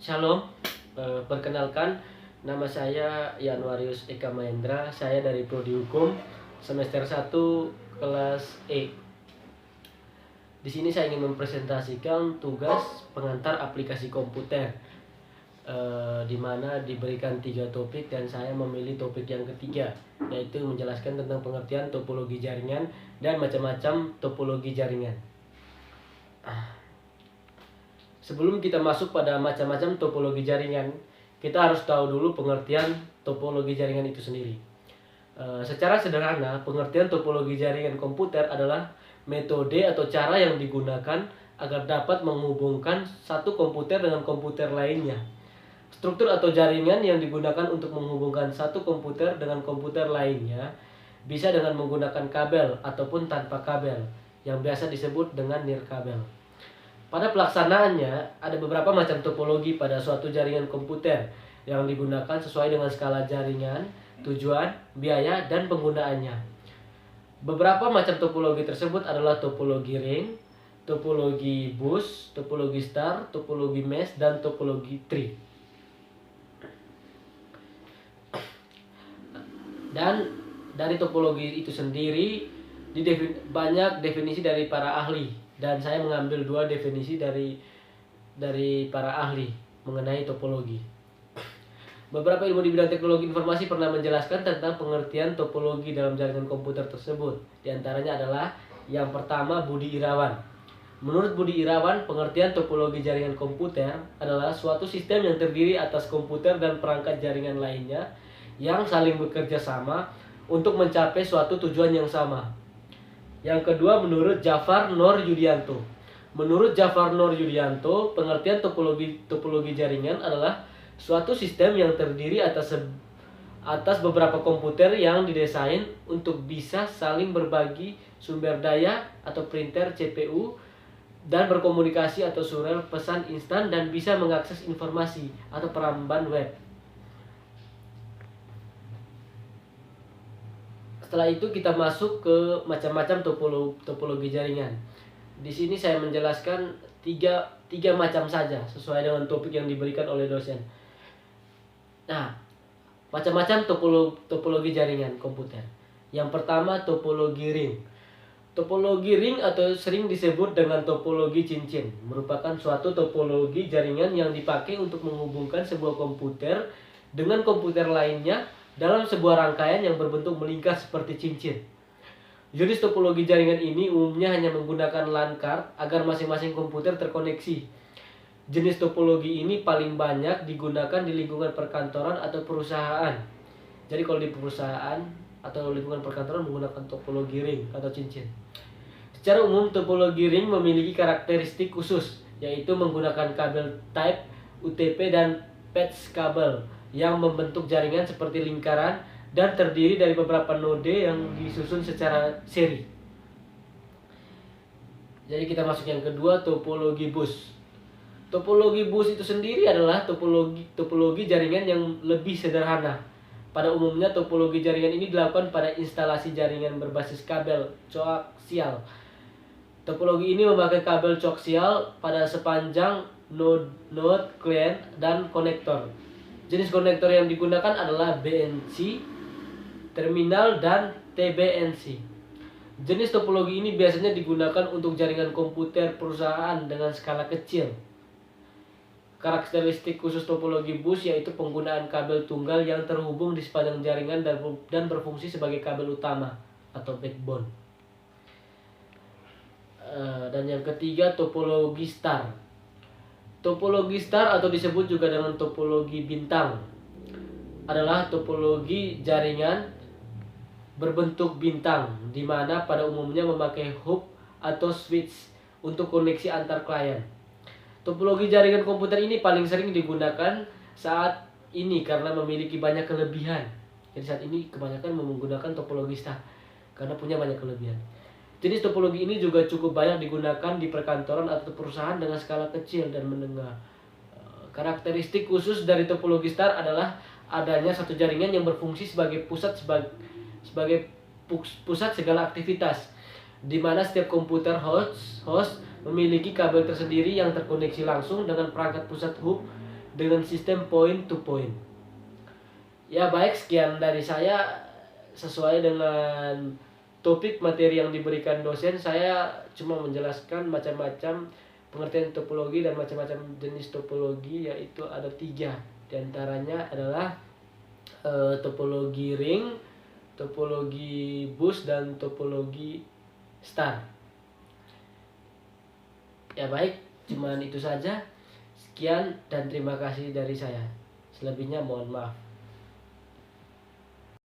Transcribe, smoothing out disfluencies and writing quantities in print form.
Shalom, perkenalkan nama saya Yanwarius Eka Mahendra. Saya dari Prodi Hukum semester 1 kelas E. Di sini saya ingin mempresentasikan tugas pengantar aplikasi komputer, di mana diberikan 3 topik dan saya memilih topik yang ketiga, yaitu menjelaskan tentang pengertian topologi jaringan dan macam-macam topologi jaringan. Sebelum kita masuk pada macam-macam topologi jaringan, kita harus tahu dulu pengertian topologi jaringan itu sendiri. Secara sederhana, pengertian topologi jaringan komputer adalah metode atau cara yang digunakan agar dapat menghubungkan satu komputer dengan komputer lainnya. Struktur atau jaringan yang digunakan untuk menghubungkan satu komputer dengan komputer lainnya bisa dengan menggunakan kabel ataupun tanpa kabel, yang biasa disebut dengan nirkabel. Pada pelaksanaannya, ada beberapa macam topologi pada suatu jaringan komputer yang digunakan sesuai dengan skala jaringan, tujuan, biaya, dan penggunaannya. Beberapa macam topologi tersebut adalah topologi ring, topologi bus, topologi star, topologi mesh, dan topologi tree. Dan dari topologi itu sendiri banyak definisi dari para ahli. Dan saya mengambil 2 definisi dari para ahli mengenai topologi. Beberapa ilmu di bidang teknologi informasi pernah menjelaskan tentang pengertian topologi dalam jaringan komputer tersebut. Di antaranya adalah yang pertama, Budi Irawan. Menurut Budi Irawan, pengertian topologi jaringan komputer adalah suatu sistem yang terdiri atas komputer dan perangkat jaringan lainnya yang saling bekerja sama untuk mencapai suatu tujuan yang sama. Yang kedua, menurut Jafar Nur Yudianto. Menurut Jafar Nur Yudianto, pengertian topologi jaringan adalah suatu sistem yang terdiri atas beberapa komputer yang didesain untuk bisa saling berbagi sumber daya atau printer CPU dan berkomunikasi atau surel pesan instan dan bisa mengakses informasi atau peramban web. Setelah itu kita masuk ke macam-macam topologi jaringan. Di sini saya menjelaskan tiga macam saja sesuai dengan topik yang diberikan oleh dosen. Nah, macam-macam topologi jaringan komputer. Yang pertama, topologi ring. Topologi ring atau sering disebut dengan topologi cincin merupakan suatu topologi jaringan yang dipakai untuk menghubungkan sebuah komputer dengan komputer lainnya dalam sebuah rangkaian yang berbentuk melingkar seperti cincin. Jenis topologi jaringan ini umumnya hanya menggunakan LAN card agar masing-masing komputer terkoneksi. Jenis topologi ini paling banyak digunakan di lingkungan perkantoran atau perusahaan. Jadi kalau di perusahaan atau lingkungan perkantoran menggunakan topologi ring atau cincin. Secara umum, topologi ring memiliki karakteristik khusus, yaitu menggunakan kabel type UTP dan patch kabel yang membentuk jaringan seperti lingkaran dan terdiri dari beberapa node yang disusun secara seri. Jadi kita masuk yang kedua, topologi bus. Topologi bus itu sendiri adalah topologi jaringan yang lebih sederhana. Pada umumnya topologi jaringan ini dilakukan pada instalasi jaringan berbasis kabel koaksial. Topologi ini memakai kabel koaksial pada sepanjang node klien dan konektor. Jenis konektor yang digunakan adalah BNC, terminal, dan TBNC. Jenis topologi ini biasanya digunakan untuk jaringan komputer perusahaan dengan skala kecil. Karakteristik khusus topologi bus yaitu penggunaan kabel tunggal yang terhubung di sepanjang jaringan dan berfungsi sebagai kabel utama atau backbone. Dan yang ketiga, topologi star. Topologi star atau disebut juga dengan topologi bintang adalah topologi jaringan berbentuk bintang, di mana pada umumnya memakai hub atau switch untuk koneksi antar klien. Topologi jaringan komputer ini paling sering digunakan saat ini karena memiliki banyak kelebihan. Jadi saat ini kebanyakan menggunakan topologi star karena punya banyak kelebihan. Jenis topologi ini juga cukup banyak digunakan di perkantoran atau perusahaan dengan skala kecil dan menengah. Karakteristik khusus dari topologi star adalah adanya satu jaringan yang berfungsi sebagai pusat segala aktivitas, di mana setiap komputer host memiliki kabel tersendiri yang terkoneksi langsung dengan perangkat pusat hub dengan sistem point to point. Ya baik, sekian dari saya. Sesuai dengan topik materi yang diberikan dosen, saya cuma menjelaskan macam-macam pengertian topologi dan macam-macam jenis topologi, yaitu ada 3. Di antaranya adalah topologi ring, topologi bus, dan topologi star. Ya baik, cuman itu saja. Sekian dan terima kasih dari saya. Selebihnya mohon maaf.